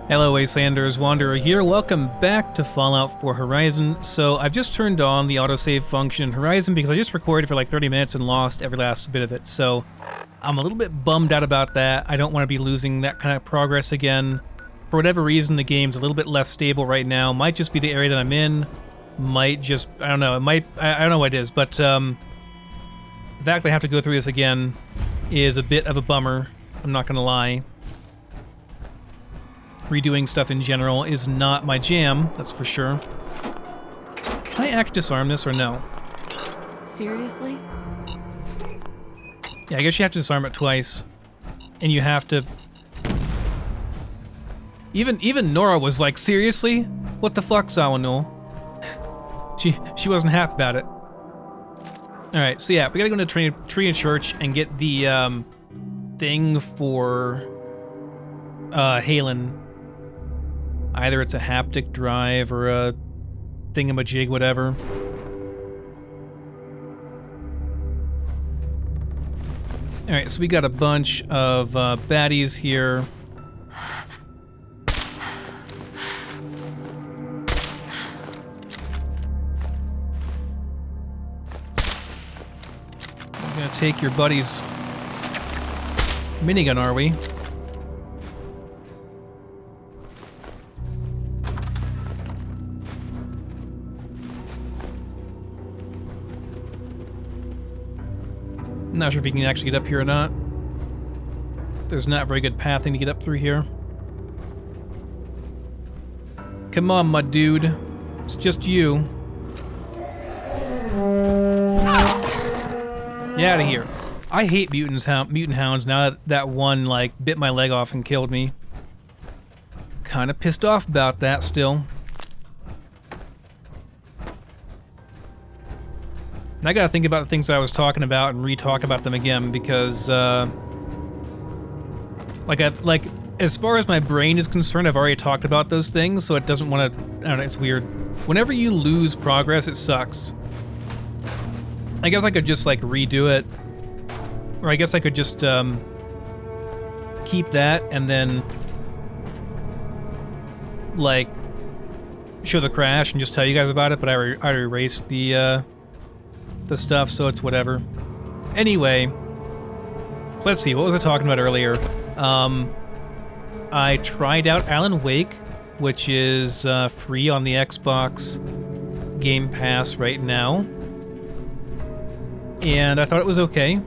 Hello, Wastelanders, Wanderer here. Welcome back to Fallout 4 Horizon. So I've just turned on the autosave function in Horizon because I just recorded for like 30 minutes and lost every last bit of it. So I'm a little bit bummed out about that. I don't want to be losing that kind of progress again. For whatever reason, the game's a little bit less stable right now. Might just be the area that I'm in. Might just, I don't know, it might, I don't know what it is. But the fact that I have to go through this again is a bit of a bummer. I'm not going to lie. Redoing stuff in general is not my jam, that's for sure. Can I actually disarm this or no? Seriously? Yeah, I guess you have to disarm it twice. And you have to... Even Nora was like, seriously? What the fuck, Zawano? She wasn't happy about it. Alright, so yeah, we gotta go to Trina Church and get the thing for Halen. Either it's a haptic drive or a thingamajig, whatever. Alright, so we got a bunch of baddies here. We're gonna take your buddy's minigun, are we? I'm not sure if you can actually get up here or not. There's not a very good pathing to get up through here. Come on, my dude. It's just you. Get out of here. I hate mutant hounds now that one, like, bit my leg off and killed me. Kinda pissed off about that still. And I gotta think about the things I was talking about and re-talk about them again because, like, as far as my brain is concerned, I've already talked about those things, so it doesn't want to, I don't know, it's weird. Whenever you lose progress, it sucks. I guess I could just, like, redo it. Or I guess I could just, keep that and then, like, show the crash and just tell you guys about it, but I already erased the stuff, so it's whatever. Anyway, so let's see, what was I talking about earlier? I tried out Alan Wake, which is free on the Xbox Game Pass right now. And I thought it was okay.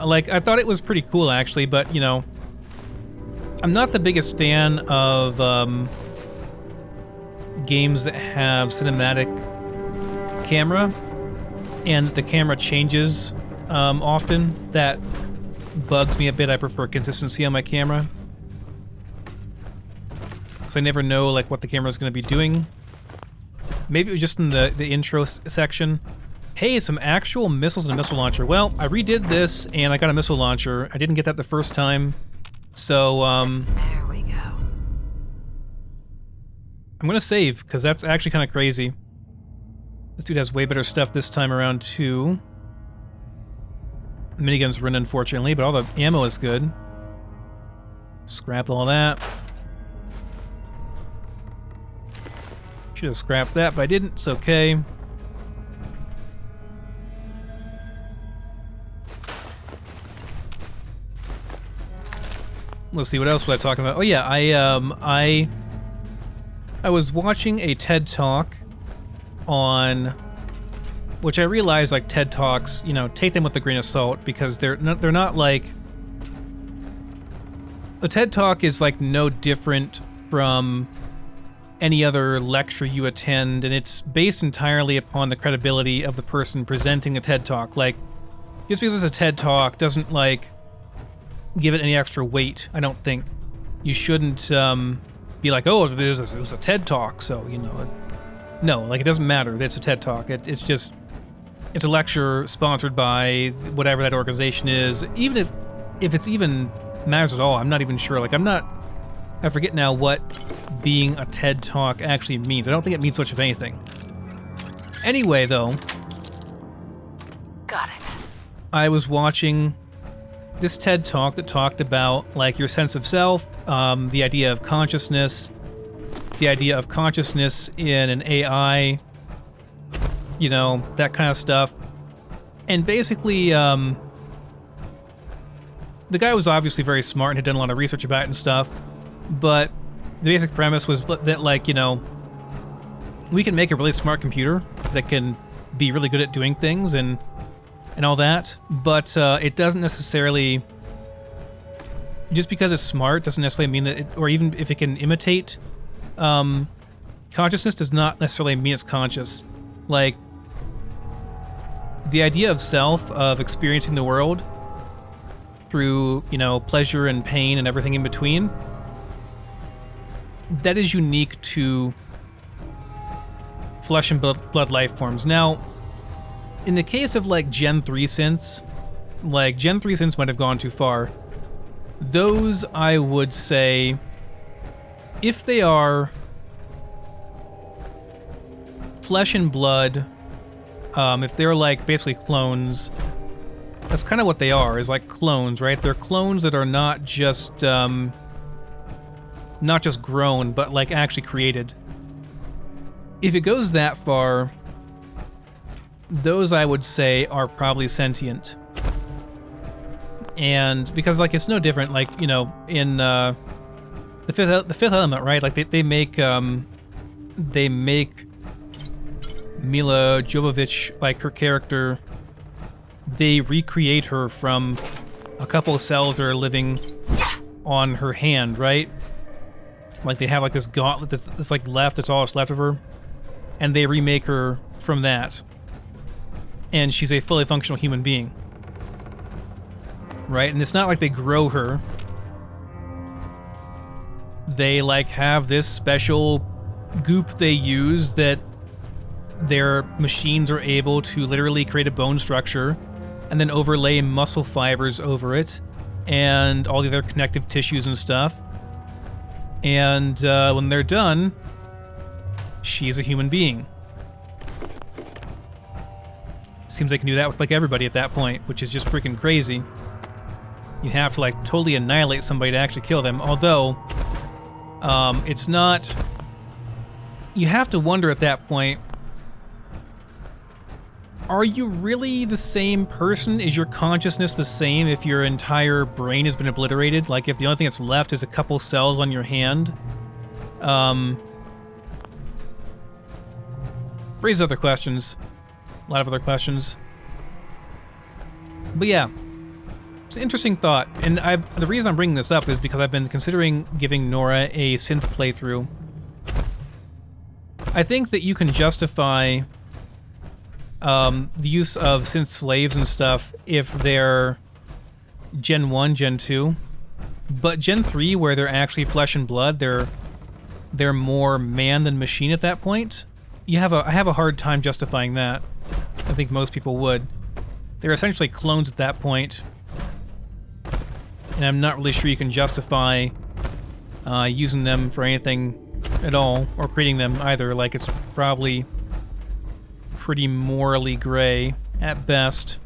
Like, I thought it was pretty cool, actually, but, you know, I'm not the biggest fan of games that have cinematic camera. And the camera changes often. That bugs me a bit. I prefer consistency on my camera. So I never know like what the camera's going to be doing. Maybe it was just in the intro section. Hey, some actual missiles and a missile launcher. Well, I redid this and I got a missile launcher. I didn't get that the first time. So, There we go. I'm going to save because that's actually kind of crazy. This dude has way better stuff this time around, too. Minigun's run, unfortunately, but all the ammo is good. Scrap all that. Should have scrapped that, but I didn't. It's okay. Let's see, what else was I talking about? Oh, yeah, I was watching a TED Talk on, which I realize, like, TED Talks, you know, take them with a grain of salt because they're not like, a TED Talk is like no different from any other lecture you attend, and it's based entirely upon the credibility of the person presenting the TED Talk. Like, just because it's a TED Talk doesn't, like, give it any extra weight, I don't think. You shouldn't be like, oh, it was a TED Talk, so, you know, no, like, it doesn't matter that it's a TED Talk. It's just, it's a lecture sponsored by whatever that organization is. Even if it's even matters at all, I'm not even sure. Like, I forget now what being a TED Talk actually means. I don't think it means much of anything. Anyway, though. Got it. I was watching this TED talk that talked about like your sense of self, the idea of consciousness, in an AI, you know, that kind of stuff. And basically, the guy was obviously very smart and had done a lot of research about it and stuff, but the basic premise was that, like, you know, we can make a really smart computer that can be really good at doing things and all that, but it doesn't necessarily, just because it's smart doesn't necessarily mean that it, or even if it can imitate consciousness, does not necessarily mean it's conscious. Like, the idea of self, of experiencing the world through, you know, pleasure and pain and everything in between, that is unique to flesh and blood life forms. Now, in the case of like Gen 3 synths, like Gen 3 synths might have gone too far. Those, I would say, if they are flesh and blood, if they're like basically clones, that's kind of what they are, is like clones, right? They're clones that are not just grown, but like actually created. If it goes that far, those, I would say, are probably sentient. And because, like, it's no different, like, you know, in the fifth element, right? Like, they make Mila Jovovich, like, her character, they recreate her from a couple of cells that are living on her hand, right? Like, they have like this gauntlet that's like left, that's all that's left of her, and they remake her from that, and she's a fully functional human being, right? And it's not like they grow her. They like have this special goop they use that their machines are able to literally create a bone structure and then overlay muscle fibers over it and all the other connective tissues and stuff. And when they're done, she's a human being. Seems like you can do that with like everybody at that point, which is just freaking crazy. You have to like totally annihilate somebody to actually kill them. Although, it's not... You have to wonder at that point, are you really the same person? Is your consciousness the same if your entire brain has been obliterated? Like, if the only thing that's left is a couple cells on your hand? Raises other questions. A lot of other questions. But yeah, it's an interesting thought. And the reason I'm bringing this up is because I've been considering giving Nora a synth playthrough. I think that you can justify the use of synth slaves and stuff if they're Gen 1, Gen 2. But Gen 3, where they're actually flesh and blood, they're more man than machine at that point. I have a hard time justifying that. I think most people would. They're essentially clones at that point. And I'm not really sure you can justify using them for anything at all, or creating them either. Like, it's probably pretty morally gray at best.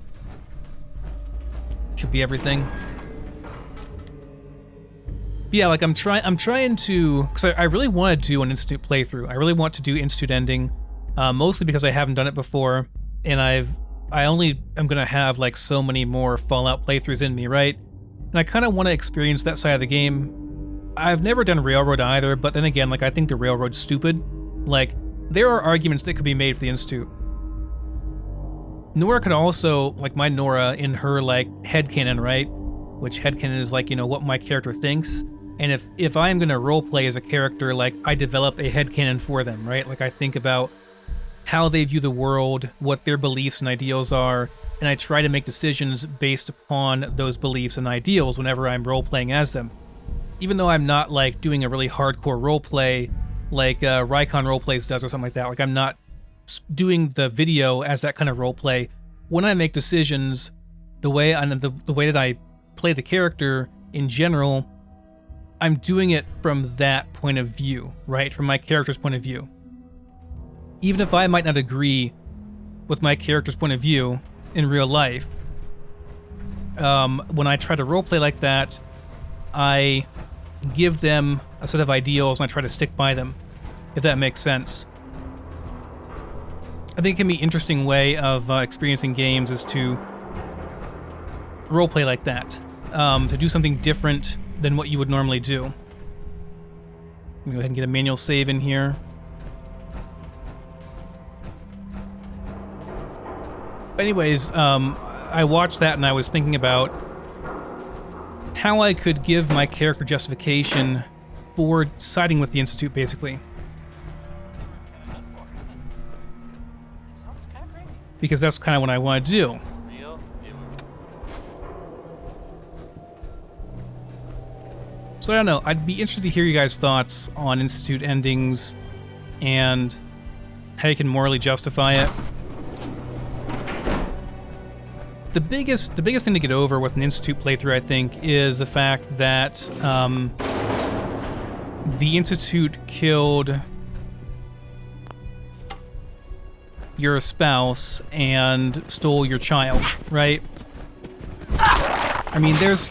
Should be everything. But yeah, like I'm trying to, because I really want to do an institute playthrough. I really want to do institute ending, mostly because I haven't done it before, and I only am gonna have like so many more Fallout playthroughs in me, right? And I kind of want to experience that side of the game. I've never done Railroad either, but then again, like, I think the Railroad's stupid. Like, there are arguments that could be made for the institute. Nora could also, like, my Nora in her, like, headcanon, right? Which headcanon is, like, you know, what my character thinks. And if I'm gonna roleplay as a character, like, I develop a headcanon for them, right? Like, I think about how they view the world, what their beliefs and ideals are, and I try to make decisions based upon those beliefs and ideals whenever I'm roleplaying as them. Even though I'm not, like, doing a really hardcore roleplay like Rycon Roleplays does or something like that. Like, I'm not doing the video as that kind of roleplay. When I make decisions, the way that I play the character in general, I'm doing it from that point of view, right? From my character's point of view. Even if I might not agree with my character's point of view in real life, when I try to roleplay like that, I give them a set of ideals and I try to stick by them, if that makes sense. I think it can be an interesting way of experiencing games is to roleplay like that, to do something different than what you would normally do. Let me go ahead and get a manual save in here. Anyways, I watched that and I was thinking about how I could give my character justification for siding with the Institute, basically. Because that's kind of what I want to do. So I don't know, I'd be interested to hear you guys' thoughts on Institute endings and how you can morally justify it. The biggest thing to get over with an Institute playthrough, I think, is the fact that the Institute killed your spouse and stole your child, right? I mean, there's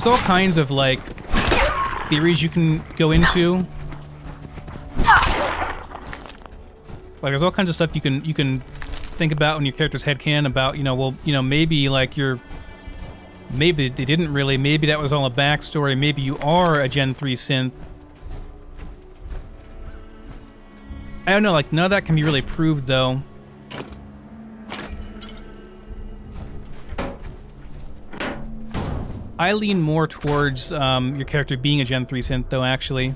all kinds of, like, theories you can go into. Like, there's all kinds of stuff you can think about in your character's headcanon about, maybe, like, maybe they didn't really, maybe that was all a backstory, maybe you are a Gen 3 synth. I don't know, like, none of that can be really proved, though. I lean more towards your character being a Gen 3 synth, though, actually.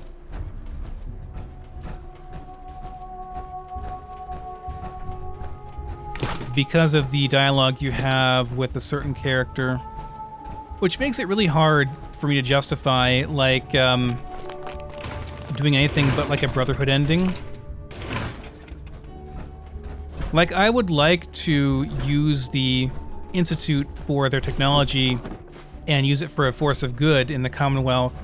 Because of the dialogue you have with a certain character, which makes it really hard for me to justify, like, doing anything but, like, a Brotherhood ending. Like, I would like to use the Institute for their technology and use it for a force of good in the Commonwealth.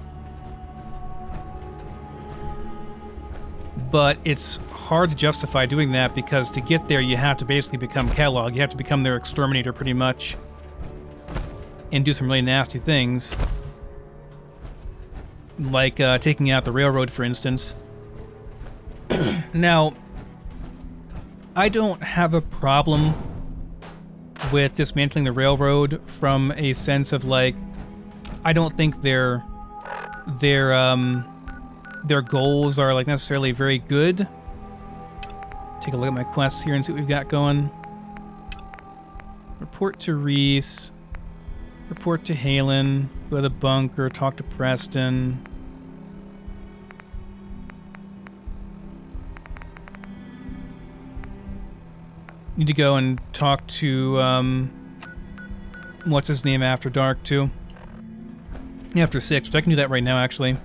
But it's hard to justify doing that because to get there you have to basically become Kellogg. You have to become their exterminator pretty much and do some really nasty things. Like taking out the railroad, for instance. Now, I don't have a problem with dismantling the railroad from a sense of, like, I don't think their goals are, like, necessarily very good. Take a look at my quests here and see what we've got going. Report to Reese. Report to Halen. Go to the bunker. Talk to Preston. Need to go and talk to, what's his name after dark, too? After 6, but I can do that right now, actually.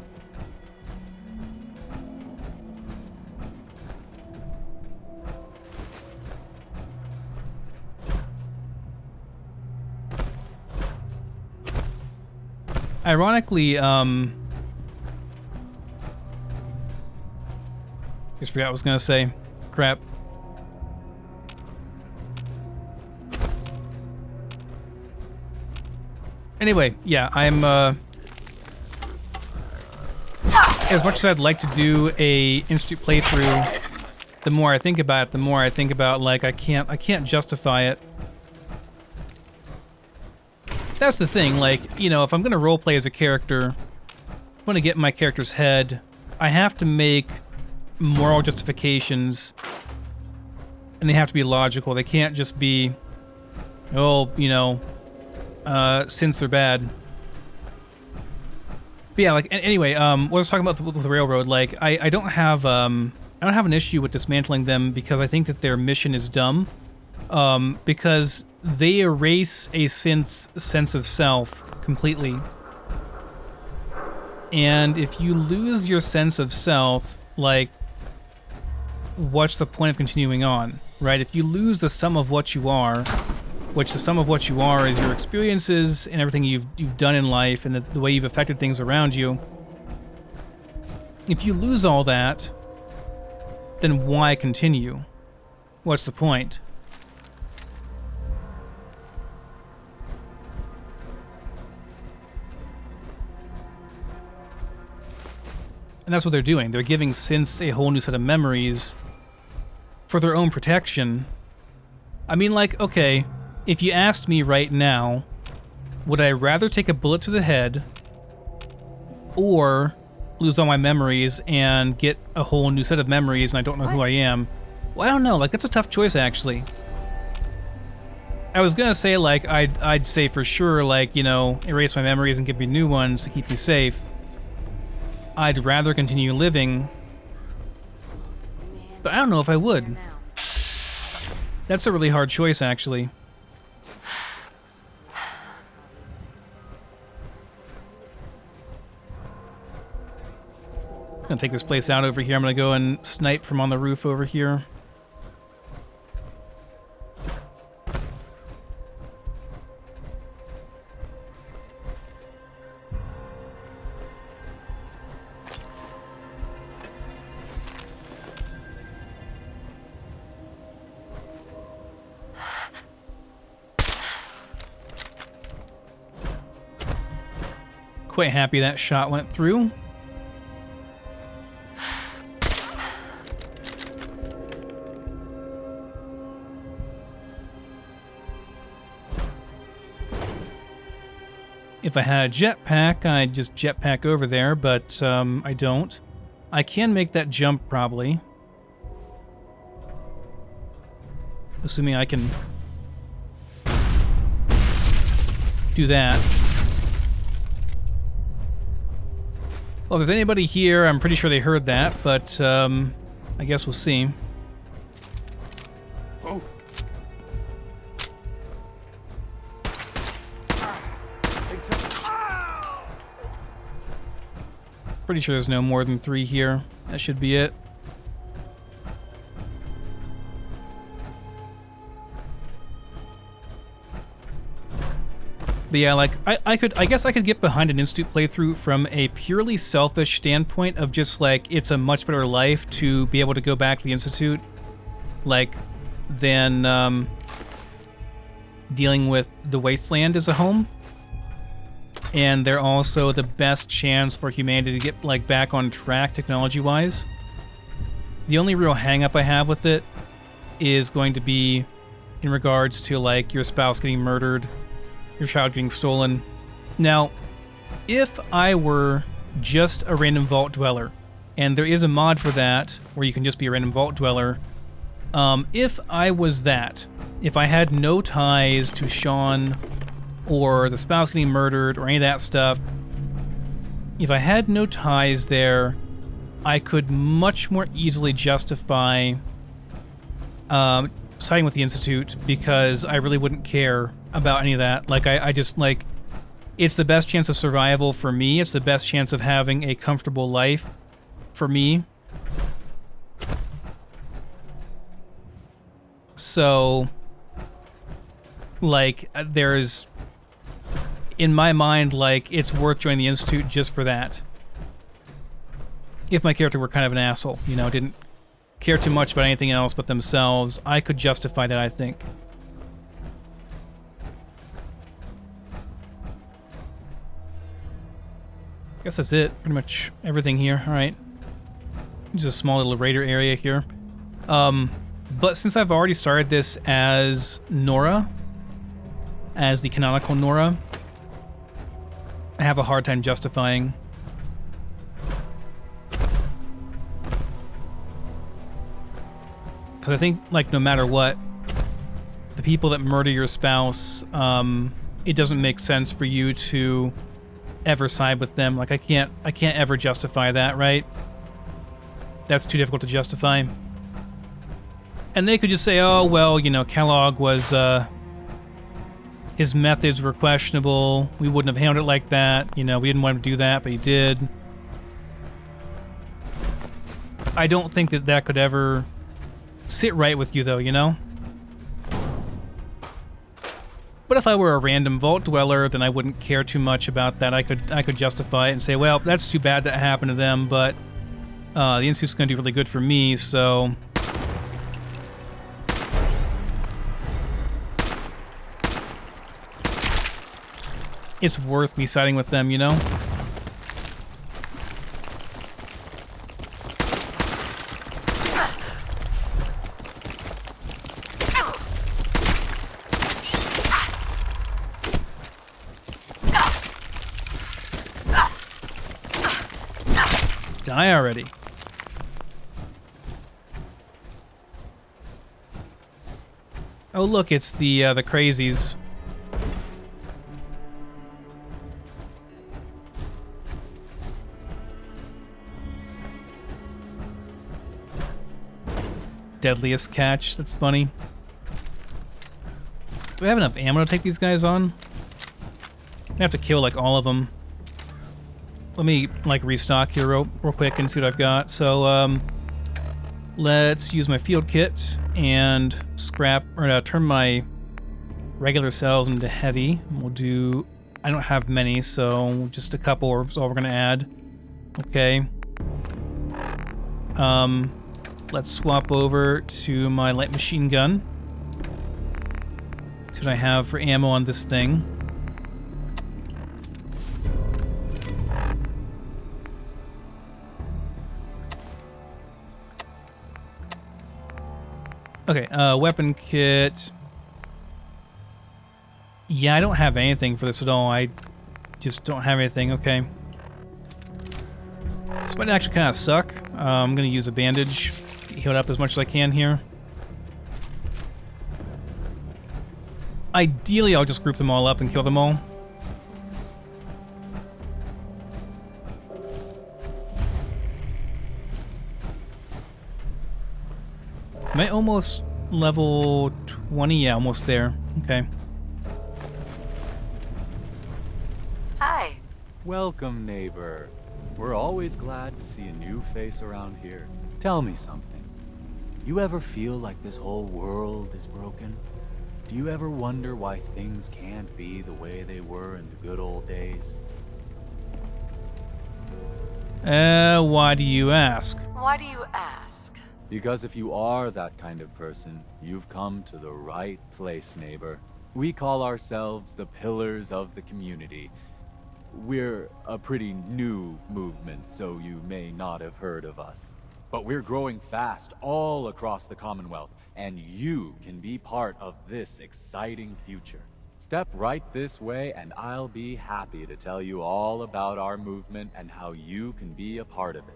Ironically, just forgot what I was gonna say. Crap. Anyway, yeah, I'm, as much as I'd like to do a Institute playthrough, the more I think about it, the more I think about, like, I can't justify it. That's the thing, like, if I'm gonna roleplay as a character, I'm gonna get in my character's head, I have to make moral justifications, and they have to be logical. They can't just be, synths are bad. But yeah, like, anyway, what I was talking about with the railroad, like, I don't have an issue with dismantling them because I think that their mission is dumb. Because they erase a synth's sense of self completely. And if you lose your sense of self, like, what's the point of continuing on, right? If you lose the sum of what you are, which the sum of what you are is your experiences and everything you've done in life and the way you've affected things around you. If you lose all that, then why continue? What's the point? And that's what they're doing. They're giving synths a whole new set of memories for their own protection. I mean, like, okay, if you asked me right now, would I rather take a bullet to the head or lose all my memories and get a whole new set of memories and I don't know who I am? Well, I don't know. Like, that's a tough choice, actually. I was gonna say, like, I'd say for sure, like, you know, erase my memories and give me new ones to keep me safe. I'd rather continue living, but I don't know if I would. That's a really hard choice, actually. I'm gonna take this place out over here. I'm gonna go and snipe from on the roof over here. Quite happy that shot went through. If I had a jetpack, I'd just jetpack over there, but I don't. I can make that jump, probably. Assuming I can do that. Well, if there's anybody here, I'm pretty sure they heard that, but I guess we'll see. Oh. Pretty sure there's no more than 3 here. That should be it. But yeah, like, I guess I could get behind an Institute playthrough from a purely selfish standpoint of just, like, it's a much better life to be able to go back to the Institute, like, than dealing with the Wasteland as a home. And they're also the best chance for humanity to get, like, back on track technology-wise. The only real hang-up I have with it is going to be in regards to, like, your spouse getting murdered, your child getting stolen. Now, if I were just a random vault dweller, and there is a mod for that where you can just be a random vault dweller, if I was that, if I had no ties to Sean or the spouse getting murdered or any of that stuff, if I had no ties there, I could much more easily justify siding with the Institute because I really wouldn't care about any of that. Like, I just, like, it's the best chance of survival for me. It's the best chance of having a comfortable life for me. So, like, there's, in my mind, like, it's worth joining the Institute just for that. If my character were kind of an asshole, you know, didn't care too much about anything else but themselves, I could justify that, I think. I guess that's it. Pretty much everything here. All right. Just a small little raider area here. But since I've already started this as Nora, as the canonical Nora, I have a hard time justifying. Because I think, like, no matter what, the people that murder your spouse, it doesn't make sense for you to ever side with them. Like, I can't ever justify that, right? That's too difficult to justify. And they could just say, oh, well, you know, Kellogg was, his methods were questionable. We wouldn't have handled it like that. You know, we didn't want him to do that, but he did. I don't think that that could ever sit right with you, though, you know? But if I were a random vault dweller, then I wouldn't care too much about that. I could justify it and say, well, that's too bad that happened to them, but the Institute's going to do really good for me, so it's worth me siding with them, you know? Die already. Oh look, it's the crazies. Deadliest catch. That's funny. Do I have enough ammo to take these guys on? I have to kill like all of them. Let me like restock here real quick and see what I've got. So let's use my field kit and scrap or turn my regular cells into heavy. We'll do. I don't have many, so just a couple is all we're gonna add. Okay. Let's swap over to my light machine gun. See what I have for ammo on this thing. Okay, weapon kit. Yeah, I don't have anything for this at all. I just don't have anything. Okay. This might actually kind of suck. I'm going to use a bandage. Heal it up as much as I can here. Ideally, I'll just group them all up and kill them all. Am I almost level 20? Yeah, almost there. Okay. Hi. Welcome, neighbor. We're always glad to see a new face around here. Tell me something. You ever feel like this whole world is broken? Do you ever wonder why things can't be the way they were in the good old days? Why do you ask? Why do you ask? Because if you are that kind of person, you've come to the right place, neighbor. We call ourselves the Pillars of the Community. We're a pretty new movement, so you may not have heard of us. But we're growing fast all across the Commonwealth, and you can be part of this exciting future. Step right this way, and I'll be happy to tell you all about our movement and how you can be a part of it.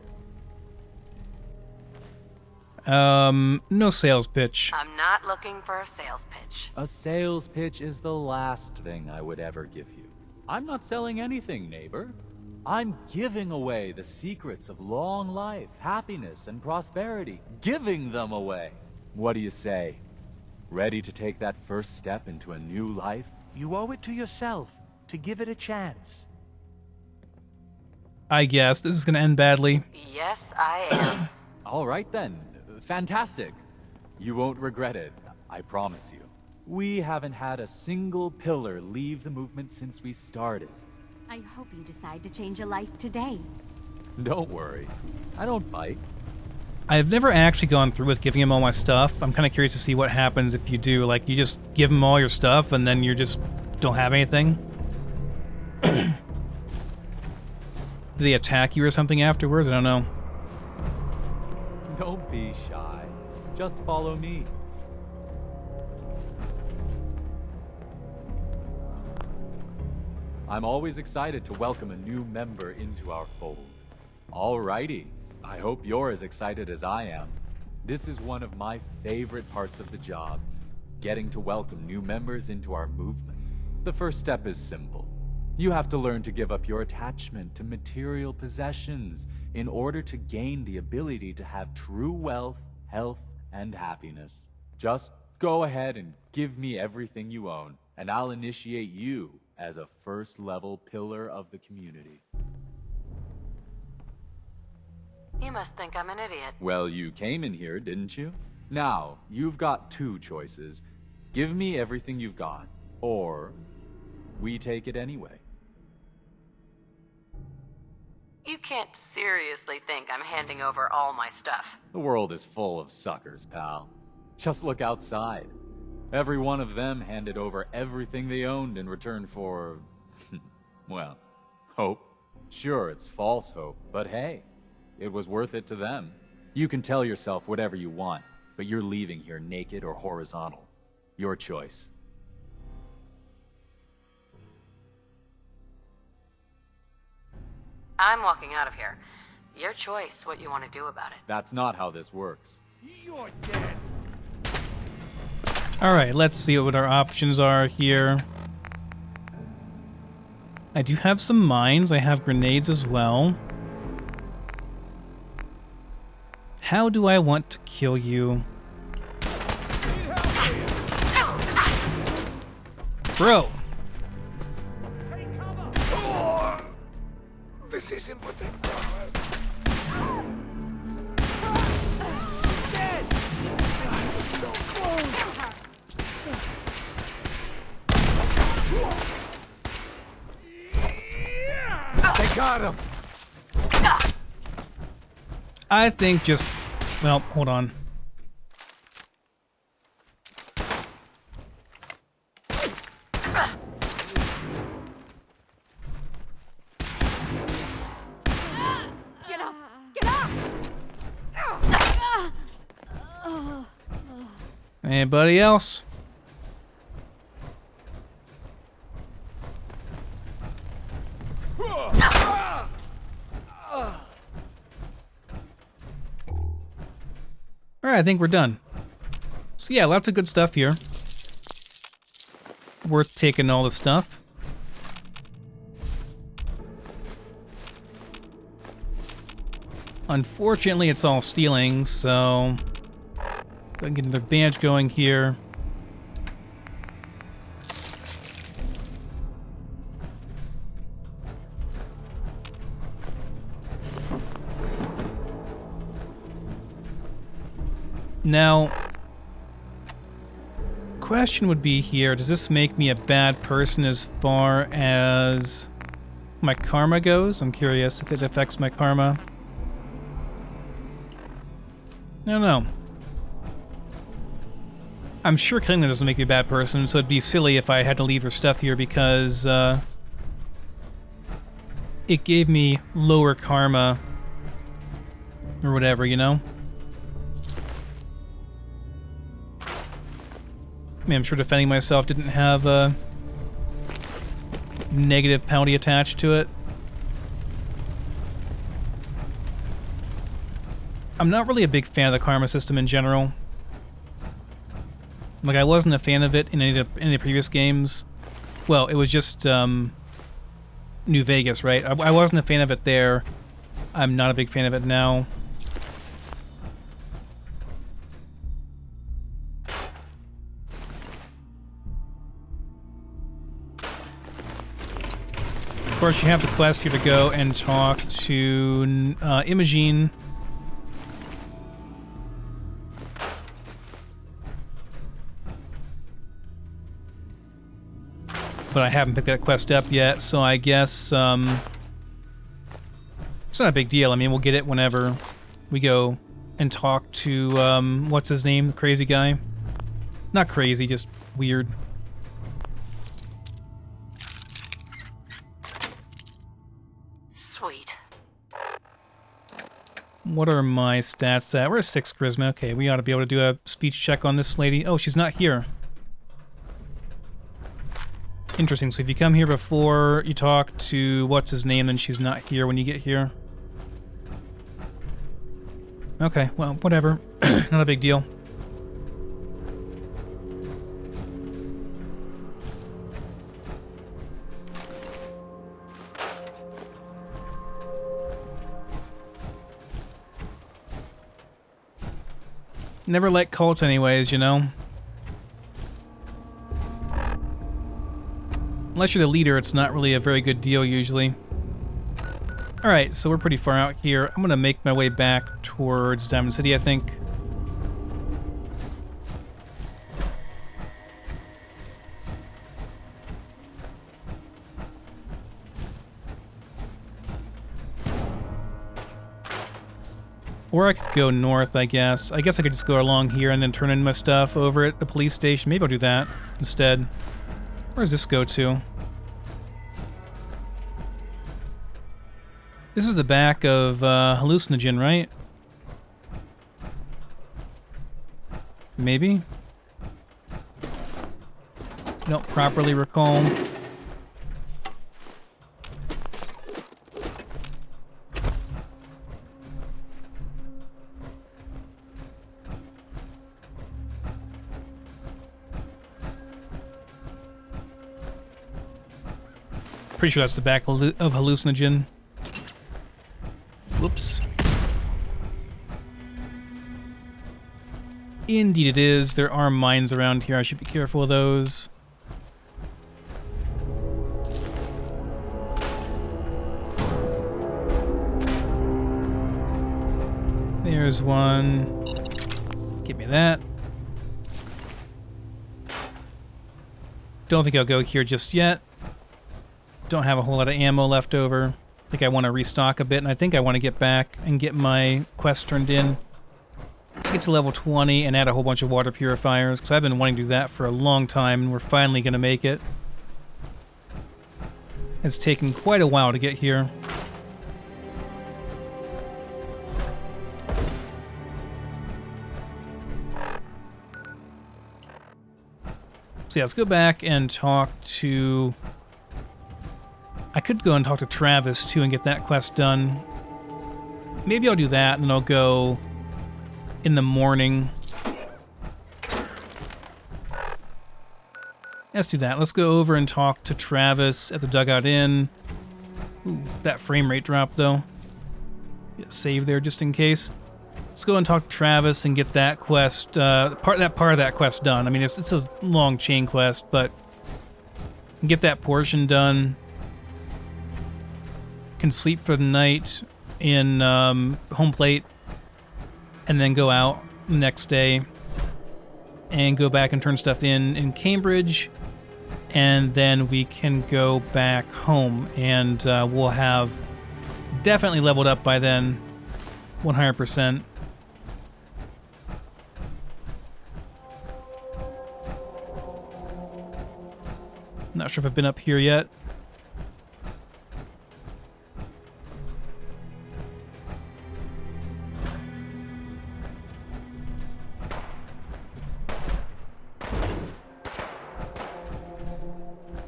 No sales pitch. I'm not looking for a sales pitch. A sales pitch is the last thing I would ever give you. I'm not selling anything, neighbor. I'm giving away the secrets of long life, happiness, and prosperity. Giving them away. What do you say? Ready to take that first step into a new life? You owe it to yourself to give it a chance. I guess this is gonna end badly. Yes, I am. All right then. Fantastic. You won't regret it, I promise you. We haven't had a single pillar leave the movement since we started. I hope you decide to change your life today. Don't worry. I don't bite. I've never actually gone through with giving him all my stuff. I'm kind of curious to see what happens if you do. Like, you just give him all your stuff and then you just don't have anything. Do they attack you or something afterwards? I don't know. Don't be shy. Just follow me. I'm always excited to welcome a new member into our fold. Alrighty. I hope you're as excited as I am. This is one of my favorite parts of the job, getting to welcome new members into our movement. The first step is simple. You have to learn to give up your attachment to material possessions in order to gain the ability to have true wealth, health, and happiness. Just go ahead and give me everything you own, and I'll initiate you as a first-level pillar of the community. You must think I'm an idiot. Well, you came in here, didn't you? Now, you've got two choices. Give me everything you've got, or we take it anyway. You can't seriously think I'm handing over all my stuff. The world is full of suckers, pal. Just look outside. Every one of them handed over everything they owned in return for, well, hope. Sure, it's false hope, but hey, it was worth it to them. You can tell yourself whatever you want, but you're leaving here naked or horizontal. Your choice. I'm walking out of here. Your choice what you want to do about it. That's not how this works. You're dead. Alright, let's see what our options are here. I do have some mines. I have grenades as well. How do I want to kill you? Bro! Take cover. This isn't what they Dead. so close. They got him. I think just... Well, hold on. Get up! Get up! Anybody else? Alright, I think we're done. So yeah, lots of good stuff here. Worth taking all the stuff. Unfortunately, it's all stealing, so... Go and get another badge going here. Now, question would be here, does this make me a bad person as far as my karma goes? I'm curious if it affects my karma. I don't know. I'm sure killing them doesn't make me a bad person, so it'd be silly if I had to leave her stuff here because it gave me lower karma or whatever, you know? I mean, I'm sure defending myself didn't have a negative penalty attached to it. I'm not really a big fan of the karma system in general. Like, I wasn't a fan of it in any of the previous games. Well, it was just New Vegas, right? I wasn't a fan of it there. I'm not a big fan of it now. Of course, you have the quest here to go and talk to Imogen. But I haven't picked that quest up yet, so I guess it's not a big deal. I mean, we'll get it whenever we go and talk to, what's his name, the crazy guy? Not crazy, just weird. Sweet. What are my stats at? We're at 6 charisma. Okay, we ought to be able to do a speech check on this lady. Oh, she's not here. Interesting. So if you come here before you talk to what's his name, then she's not here when you get here. Okay, well, whatever. Not a big deal. Never like cults anyways, you know? Unless you're the leader, it's not really a very good deal usually. Alright, so we're pretty far out here. I'm gonna make my way back towards Diamond City, I think. Or I could go north, I guess. I guess I could just go along here and then turn in my stuff over at the police station. Maybe I'll do that instead. Where does this go to? This is the back of Hallucinogen, right? Maybe? Don't properly recall. Pretty sure that's the back of hallucinogen. Whoops. Indeed it is. There are mines around here. I should be careful of those. There's one. Give me that. Don't think I'll go here just yet. Don't have a whole lot of ammo left over. I think I want to restock a bit, and I think I want to get back and get my quest turned in. Get to level 20 and add a whole bunch of water purifiers, because I've been wanting to do that for a long time, and we're finally going to make it. It's taken quite a while to get here. So yeah, let's go back and talk to... I could go and talk to Travis, too, and get that quest done. Maybe I'll do that, and then I'll go in the morning. Let's do that. Let's go over and talk to Travis at the Dugout Inn. Ooh, that frame rate dropped, though. Save there just in case. Let's go and talk to Travis and get that quest, part of that quest done. I mean, it's a long chain quest, but get that portion done. Can sleep for the night in home plate, and then go out the next day and go back and turn stuff in Cambridge, and then we can go back home, and we'll have definitely leveled up by then, 100%. Not sure if I've been up here yet.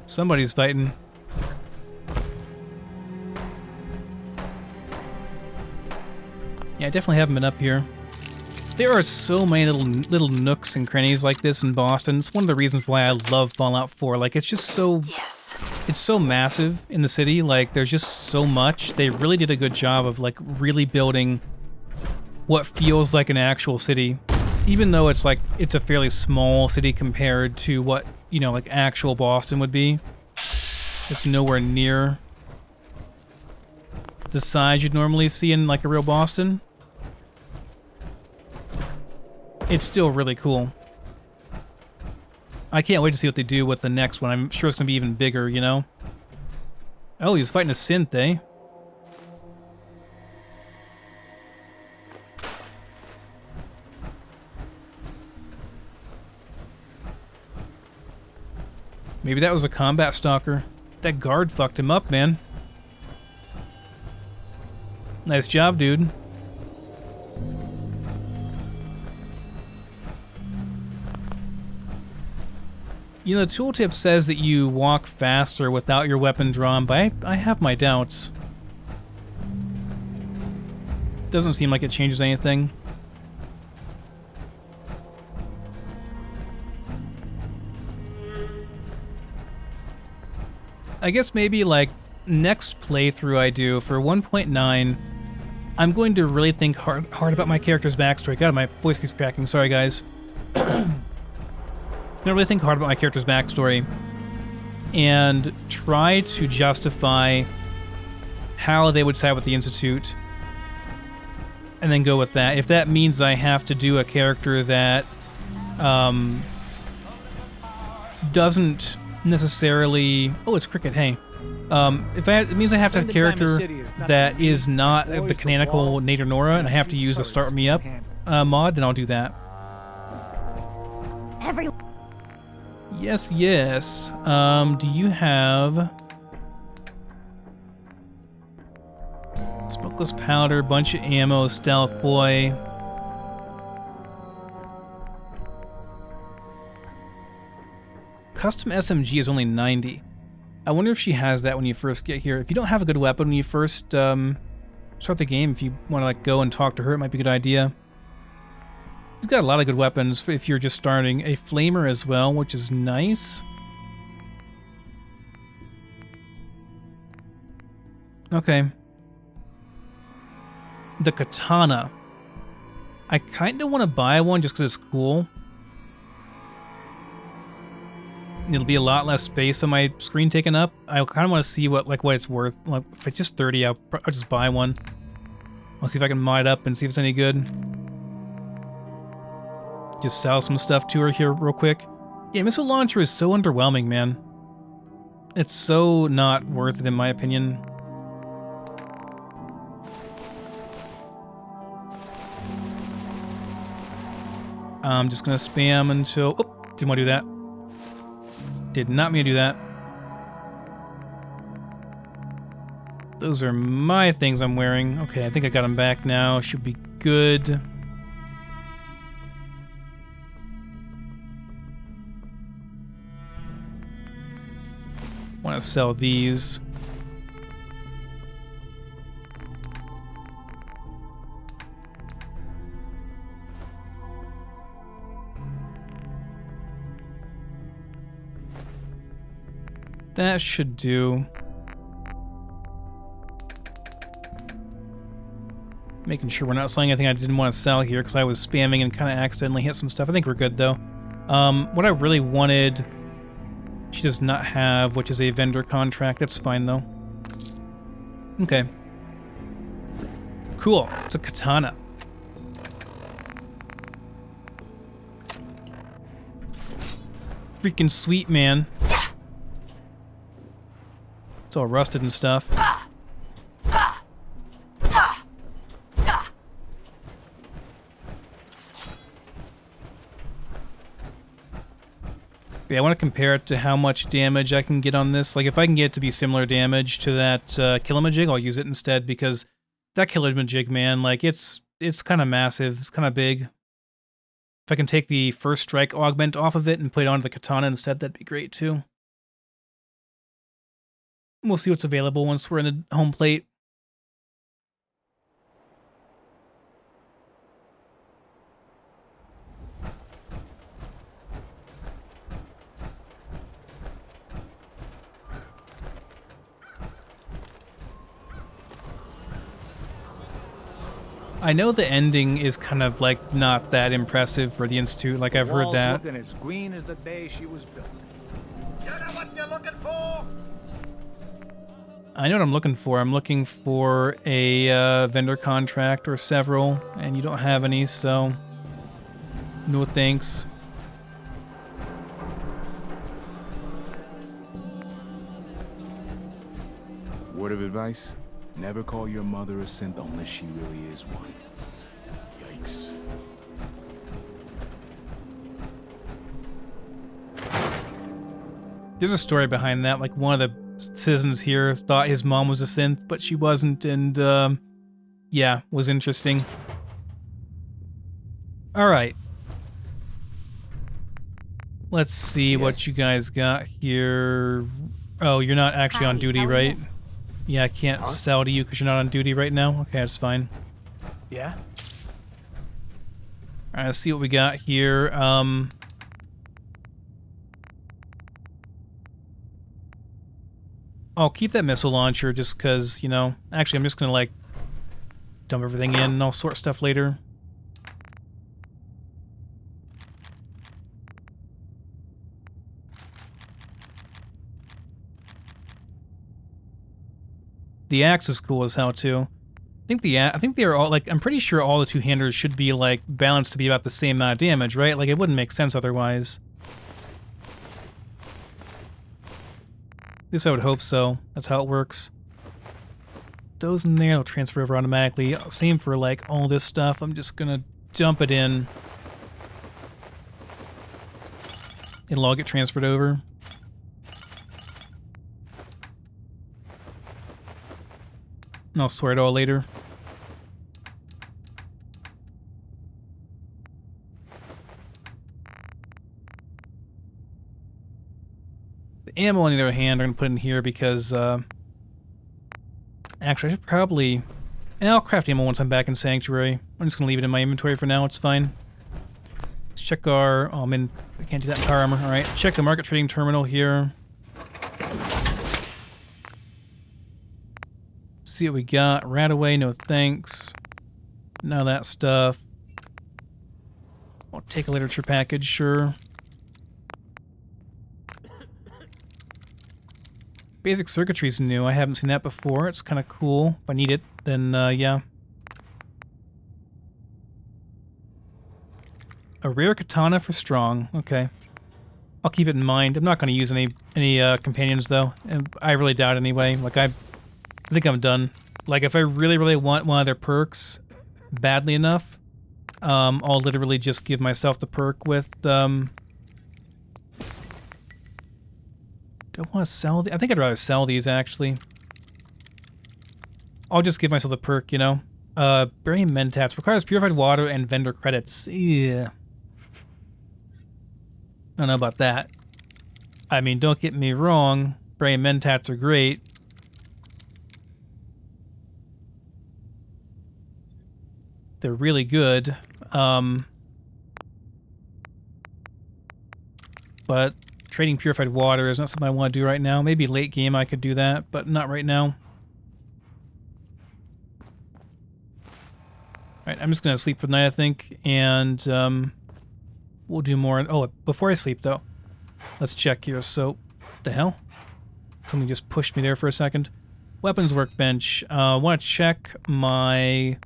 Somebody's fighting. Yeah, I definitely haven't been up here. There are so many little nooks and crannies like this in Boston. It's one of the reasons why I love Fallout 4. Like, it's just so... Yes. It's so massive in the city. Like, there's just so much. They really did a good job of, like, really building what feels like an actual city. Even though it's, like, it's a fairly small city compared to what, you know, like, actual Boston would be. It's nowhere near the size you'd normally see in, like, a real Boston. It's still really cool. I can't wait to see what they do with the next one. I'm sure it's going to be even bigger, you know? Oh, he's fighting a synth, eh? Maybe that was a combat stalker. That guard fucked him up, man. Nice job, dude. You know, the tooltip says that you walk faster without your weapon drawn, but I have my doubts. Doesn't seem like it changes anything. I guess maybe, like, next playthrough I do for 1.9, I'm going to really think hard about my character's backstory. God, my voice keeps cracking. Sorry, guys. I'm gonna really think hard about my character's backstory and try to justify how they would side with the Institute, and then go with that. If that means I have to do a character that doesn't necessarily... Oh, it's Cricket, hey. It means I have to have a character that is not the canonical Nader Nora, and I have to use a Start Me Up mod, then I'll do that. Yes, yes. Do you have... Smokeless powder, bunch of ammo, stealth boy. Custom SMG is only 90. I wonder if she has that when you first get here. If you don't have a good weapon when you first start the game, if you want to like go and talk to her, it might be a good idea. He's got a lot of good weapons if you're just starting. A flamer as well, which is nice. Okay. The katana. I kind of want to buy one just because it's cool. It'll be a lot less space on my screen taken up. I kind of want to see what it's worth. Like, if it's just 30, I'll just buy one. I'll see if I can mod it up and see if it's any good. Just sell some stuff to her here real quick. Yeah, missile launcher is so underwhelming, man. It's so not worth it in my opinion. I'm just gonna spam until... Oh, didn't want to do that. Did not mean to do that. Those are my things I'm wearing. Okay, I think I got them back now. Should be good. Want to sell these. That should do. Making sure we're not selling anything I didn't want to sell here because I was spamming and kind of accidentally hit some stuff. I think we're good though. What I really wanted, she does not have, which is a vendor contract. That's fine though. Okay. Cool. It's a katana. Freaking sweet, man. It's all rusted and stuff. Yeah, I want to compare it to how much damage I can get on this. Like, if I can get it to be similar damage to that Killamajig, I'll use it instead, because that Killamajig, man, like, it's kind of massive. It's kind of big. If I can take the first strike augment off of it and put it onto the katana instead, that'd be great, too. We'll see what's available once we're in the home plate. I know the ending is kind of like not that impressive for the Institute. Like, I've heard that. Looking as green as the day she was built. You know what you're looking for? I know what I'm looking for. I'm looking for a vendor contract or several, and you don't have any, so no thanks. Word of advice? Never call your mother a synth unless she really is one. Yikes. There's a story behind that. Like, one of the citizens here thought his mom was a synth, but she wasn't, and yeah, was interesting. Alright. Let's see what you guys got here. Oh, you're not actually on duty, right? Yeah, I can't sell to you because you're not on duty right now. Okay, that's fine. Yeah? Alright, let's see what we got here. I'll keep that missile launcher just because, you know... Actually, I'm just going to, like, dump everything in and I'll sort stuff later. The axe is cool as hell, too. I think they are all, like, I'm pretty sure all the two-handers should be, like, balanced to be about the same amount of damage, right? Like, it wouldn't make sense otherwise. At least I would hope so. That's how it works. Those in there will transfer over automatically. Same for, like, all this stuff. I'm just gonna dump it in. It'll all get transferred over. And I'll sort it all later. The ammo, on the other hand, I'm going to put in here because, actually, I should probably... And I'll craft ammo once I'm back in Sanctuary. I'm just going to leave it in my inventory for now, it's fine. Let's check our... Oh, I can't do that in power armor. Alright, check the market trading terminal here. see what we got. Radaway, no thanks. None of that stuff. I'll take a literature package, sure. Basic circuitry's new. I haven't seen that before. It's kind of cool. If I need it, then yeah. A rare katana for strong. Okay. I'll keep it in mind. I'm not going to use any companions, though. And I really doubt anyway. Like, I think I'm done. Like, if I really, really want one of their perks badly enough, I'll literally just give myself the perk with, do I want to sell I think I'd rather sell these, actually. I'll just give myself the perk, you know? Berry Mentats requires purified water and vendor credits. Yeah. I don't know about that. I mean, don't get me wrong. Berry Mentats are great. They're really good. But trading purified water is not something I want to do right now. Maybe late game I could do that, but not right now. Alright, I'm just going to sleep for the night, I think, and we'll do more. Oh, before I sleep, though, let's check here. So, what the hell? Something just pushed me there for a second. Weapons workbench. I want to check my...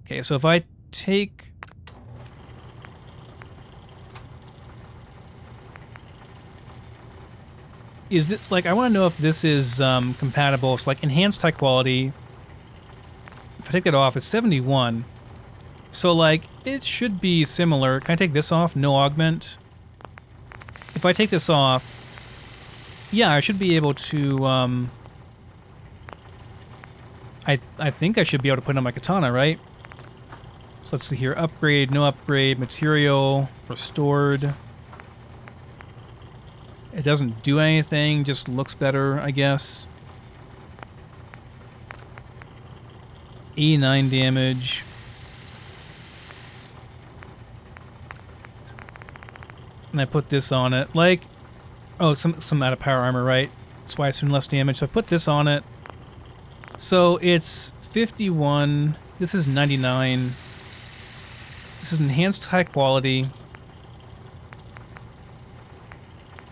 Okay, so if I take... Is this, like, I want to know if this is compatible. So, like, enhanced high quality. If I take that off, it's 71. So, like, it should be similar. Can I take this off? No augment. If I take this off, yeah, I should be able to, I think I should be able to put on my katana, right? So let's see here. Upgrade, no upgrade, material, restored. It doesn't do anything, just looks better, I guess. 89 damage. And I put this on it. Like, oh, some amount of power armor, right? That's why it's doing less damage. So I put this on it. So it's 51. This is 99. This is enhanced high quality.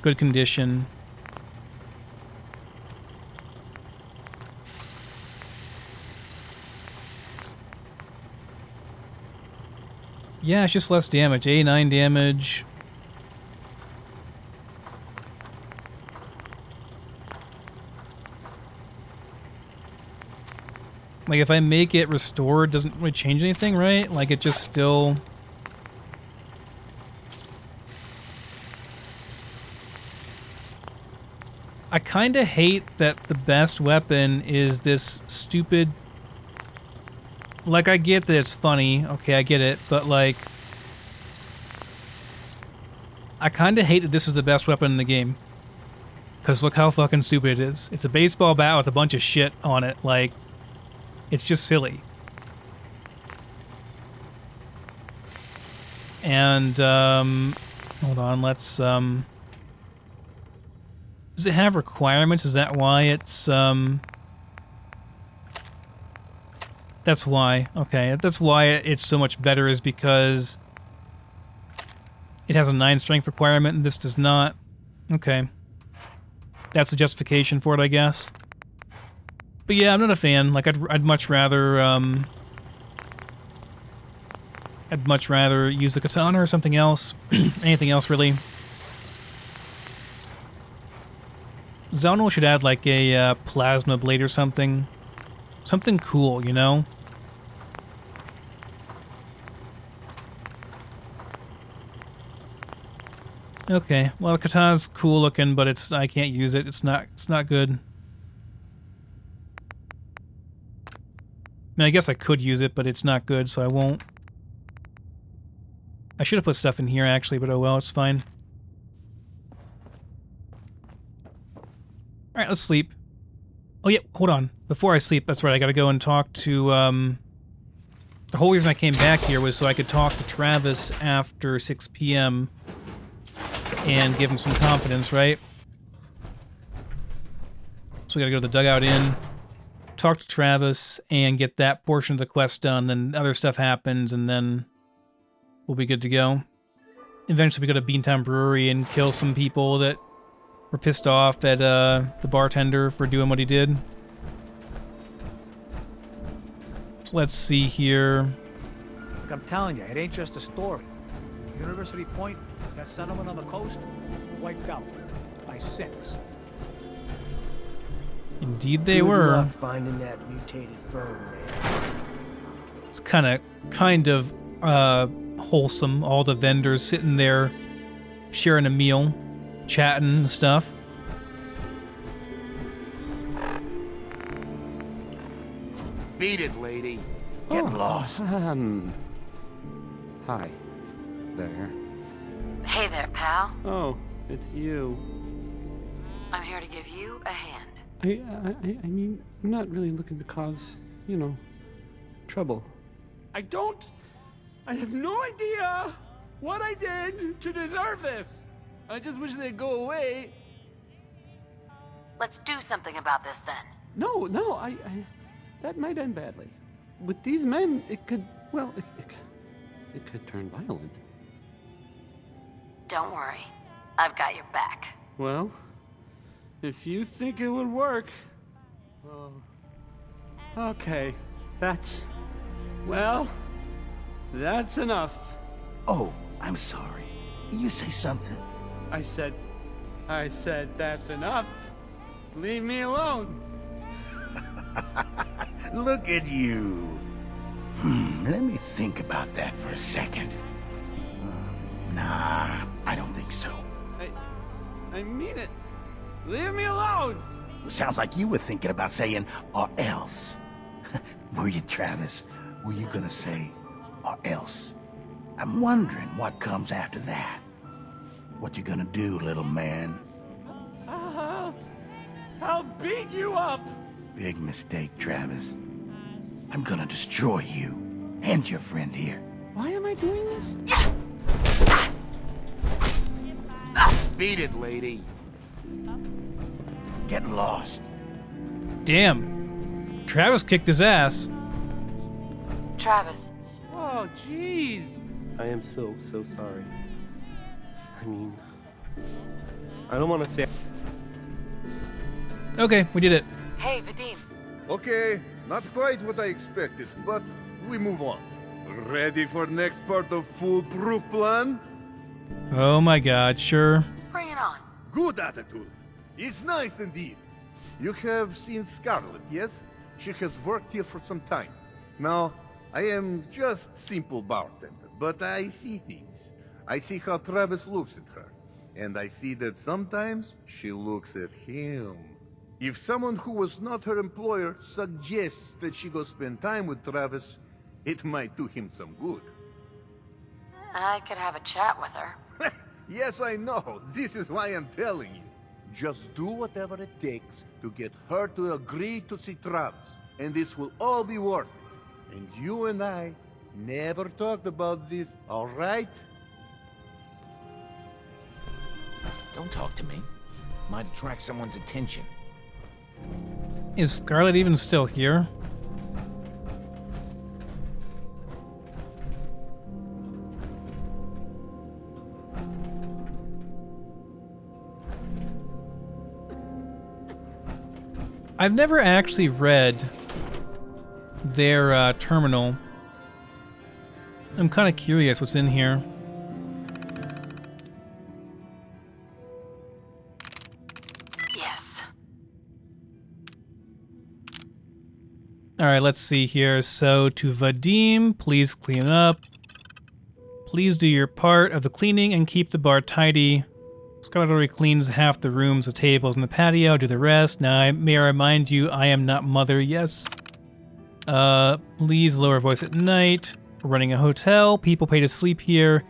Good condition. Yeah, it's just less damage. 89 damage. Like, if I make it restored, doesn't really change anything, right? Like, it just still... I kind of hate that the best weapon is this stupid... Like, I get that it's funny. Okay, I get it. But, like... I kind of hate that this is the best weapon in the game. Because look how fucking stupid it is. It's a baseball bat with a bunch of shit on it. Like... It's just silly. And, hold on, let's, does it have requirements? Is that why it's, that's why. Okay, that's why it's so much better, is because it has a 9 strength requirement and this does not. Okay. That's the justification for it, I guess. But yeah, I'm not a fan. Like, I'd much rather, I'd much rather use the katana or something else. Anything else, really. Zauno should add, like, a plasma blade or something. Something cool, you know? Okay, well, the katana's cool looking, but I can't use it. It's not good. I mean, I guess I could use it, but it's not good, so I won't. I should have put stuff in here, actually, but oh well, it's fine. Alright, let's sleep. Oh yeah, hold on. Before I sleep, that's right, I gotta go and talk to, the whole reason I came back here was so I could talk to Travis after 6 p.m. and give him some confidence, right? So we gotta go to the Dugout Inn. talk to Travis and get that portion of the quest done. Then other stuff happens, and then we'll be good to go. Eventually, we go to Beantown Brewery and kill some people that were pissed off at the bartender for doing what he did. So let's see here. Look, I'm telling you, it ain't just a story. University Point, that settlement on the coast, wiped out by synths. Indeed they Good were. luck finding that mutated firm, man. It's kind of wholesome. All the vendors sitting there sharing a meal, chatting and stuff. Beat it, lady. Get lost. Hi. There. Hey there, pal. Oh, it's you. I'm here to give you a hand. I mean, I'm not really looking to cause, trouble. I have no idea what I did to deserve this. I just wish they'd go away. Let's do something about this then. No, that might end badly. With these men, it could turn violent. Don't worry. I've got your back. Well, if you think it would work, okay, that's enough. Oh, I'm sorry. You say something. I said that's enough. Leave me alone. Look at you. Let me think about that for a second. Nah, I don't think so. I mean it. Leave me alone. Sounds like you were thinking about saying, or else. Were you, Travis? Were you gonna say, or else? I'm wondering what comes after that. What you gonna do, little man? I'll beat you up. Big mistake, Travis. I'm gonna destroy you and your friend here. Why am I doing this? Beat it, lady. Get lost. Damn. Travis kicked his ass. Travis. Oh, jeez. I am so sorry. I mean, I don't want to say. Okay, we did it. Hey, Vadim. Okay, not quite what I expected, but we move on. Ready for next part of foolproof plan? Oh my god, sure. Bring it on. Good attitude. It's nice indeed. You have seen Scarlett, yes? She has worked here for some time. Now, I am just simple bartender, but I see things. I see how Travis looks at her, and I see that sometimes she looks at him. If someone who was not her employer suggests that she go spend time with Travis, it might do him some good. I could have a chat with her. Yes, I know. This is why I'm telling you. Just do whatever it takes to get her to agree to see Travis, and this will all be worth it. And you and I never talked about this, all right? Don't talk to me. Might attract someone's attention. Is Scarlett even still here? I've never actually read their terminal. I'm kind of curious what's in here. Yes. All right, let's see here. So to Vadim, please clean up. Please do your part of the cleaning and keep the bar tidy. Scarlett already cleans half the rooms, the tables, and the patio. Do the rest. Now, may I remind you, I am not mother. Yes. Please lower voice at night. We're running a hotel. People pay to sleep here.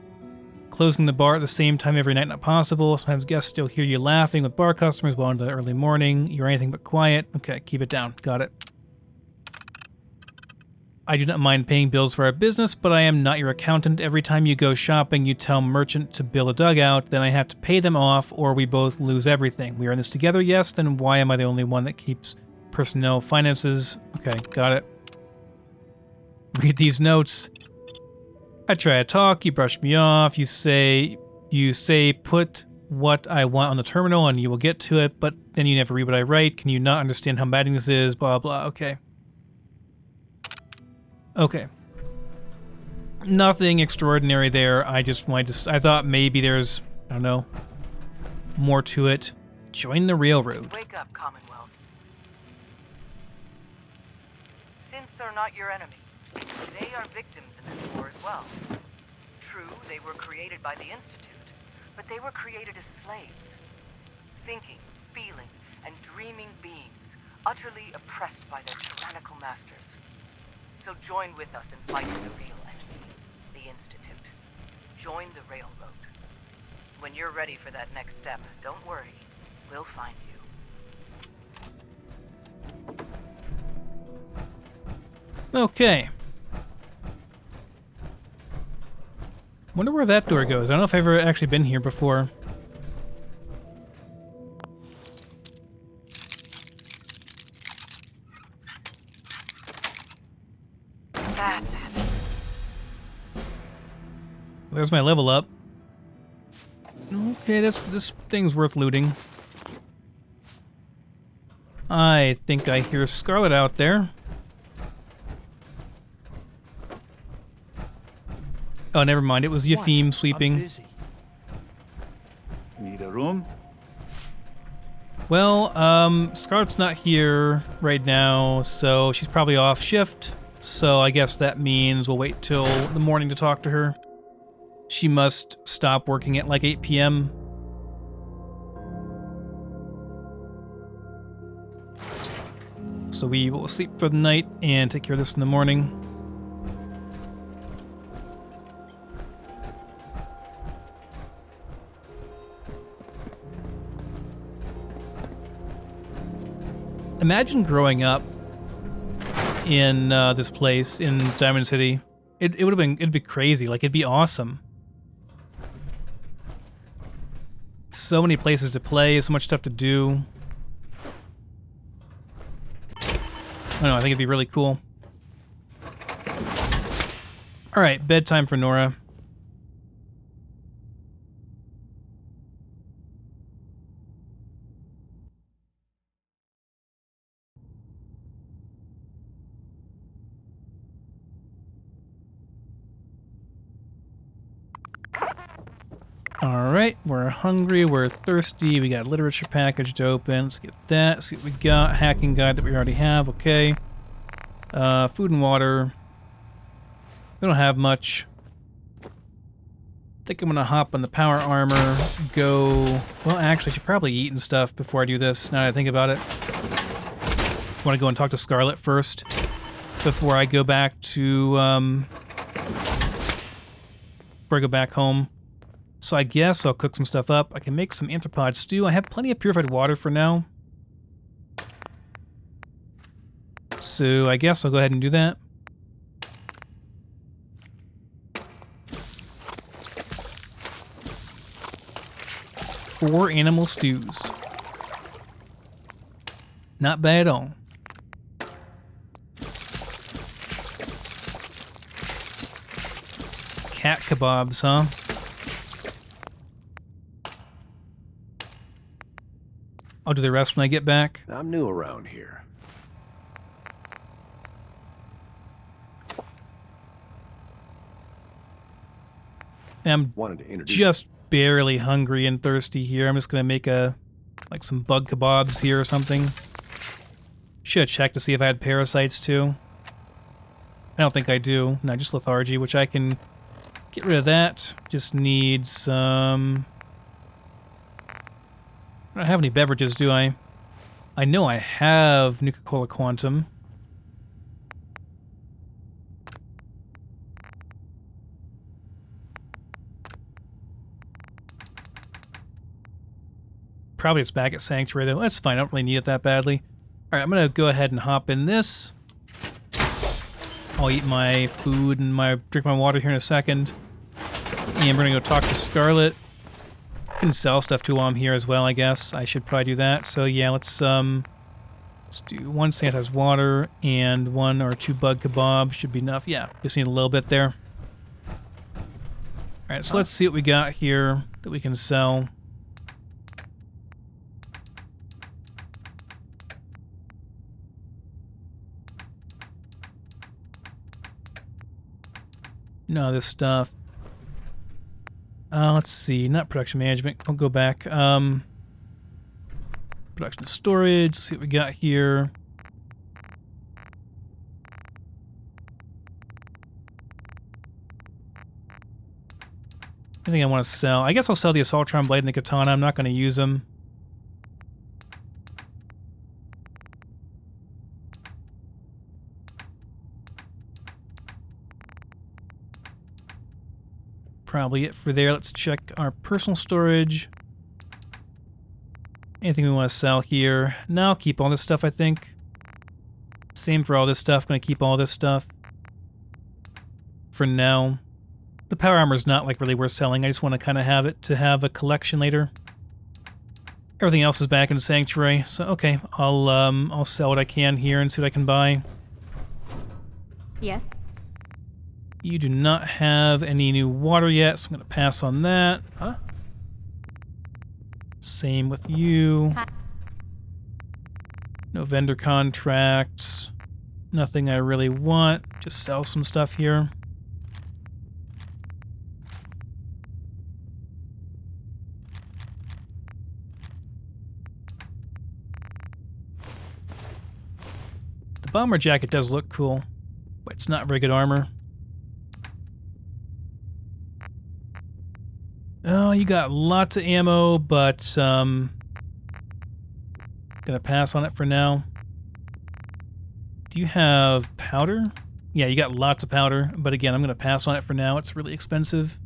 Closing the bar at the same time every night not possible. Sometimes guests still hear you laughing with bar customers well into the early morning. You're anything but quiet. Okay, keep it down. Got it. I do not mind paying bills for our business, but I am not your accountant. Every time you go shopping, you tell merchant to bill a dugout, then I have to pay them off, or we both lose everything. We are in this together, yes, then why am I the only one that keeps personnel, finances. Okay, got it. Read these notes. I try to talk, you brush me off, you say put what I want on the terminal and you will get to it, but then you never read what I write. Can you not understand how maddening this is? Blah, blah. Okay. Okay. Nothing extraordinary there. I just wanted to... I thought maybe there's, I don't know, more to it. Join the railroad. Wake up, Commonwealth. Synths are not your enemy. They are victims in this war as well. True, they were created by the Institute, but they were created as slaves. Thinking, feeling, and dreaming beings, utterly oppressed by their tyrannical masters. So join with us in fighting the real enemy, the Institute. Join the railroad. When you're ready for that next step, don't worry. We'll find you. Okay. Wonder where that door goes. I don't know if I've ever actually been here before. That's it. There's my level up. Okay, this thing's worth looting. I think I hear Scarlet out there. Oh, never mind. It was Yafim sweeping. Need a room? Well, Scarlet's not here right now, so she's probably off shift. So I guess that means we'll wait till the morning to talk to her. She must stop working at like 8 p.m. So we will sleep for the night and take care of this in the morning. Imagine growing up in this place in Diamond City. It'd be crazy. Like, it'd be awesome. So many places to play, so much stuff to do. I don't know, I think it'd be really cool. Alright, bedtime for Nora. Alright, we're hungry, we're thirsty, we got literature package to open. Let's get that, see what we got. Hacking guide that we already have, okay. Food and water. We don't have much. I think I'm gonna hop on the power armor, go... Well, actually, I should probably eat and stuff before I do this, now that I think about it. I want to go and talk to Scarlet first, before I go back to, before I go back home. So I guess I'll cook some stuff up. I can make some anthropod stew. I have plenty of purified water for now. So I guess I'll go ahead and do that. Four animal stews. Not bad at all. Cat kebabs, huh? I'll do the rest when I get back. I'm new around here. I'm just barely hungry and thirsty here. I'm just gonna make like some bug kebabs here or something. Should have checked to see if I had parasites too. I don't think I do. No, just lethargy, which I can get rid of that. Just need some... I don't have any beverages, do I? I know I have Nuka-Cola Quantum. Probably it's back at Sanctuary, though. That's fine. I don't really need it that badly. Alright, I'm going to go ahead and hop in this. I'll eat my food and drink my water here in a second. And we're going to go talk to Scarlet. I can sell stuff to while I'm here as well, I guess. I should probably do that. So yeah, let's Let's do 1 Santa's water and 1 or 2 bug kebab. Should be enough. Yeah, just need a little bit there. Alright, so let's see what we got here that we can sell. No, this stuff. Let's see. Not production management. I'll go back. Production and storage. Let's see what we got here. Anything I want to sell? I guess I'll sell the Assaultron Blade and the Katana. I'm not going to use them. Probably it for there. Let's check our personal storage. Anything we want to sell here? No, I'll keep all this stuff, I think. Same for all this stuff. Gonna keep all this stuff for now. The power armor is not like really worth selling. I just want to kind of have it to have a collection later. Everything else is back in the sanctuary, so okay, I'll sell what I can here and see what I can buy. Yes. You do not have any new water yet, so I'm gonna pass on that. Huh? Same with you. No vendor contracts. Nothing I really want. Just sell some stuff here. The bomber jacket does look cool, but it's not very good armor. Oh, you got lots of ammo, but gonna pass on it for now. Do you have powder? Yeah, you got lots of powder, but again, I'm gonna pass on it for now. It's really expensive.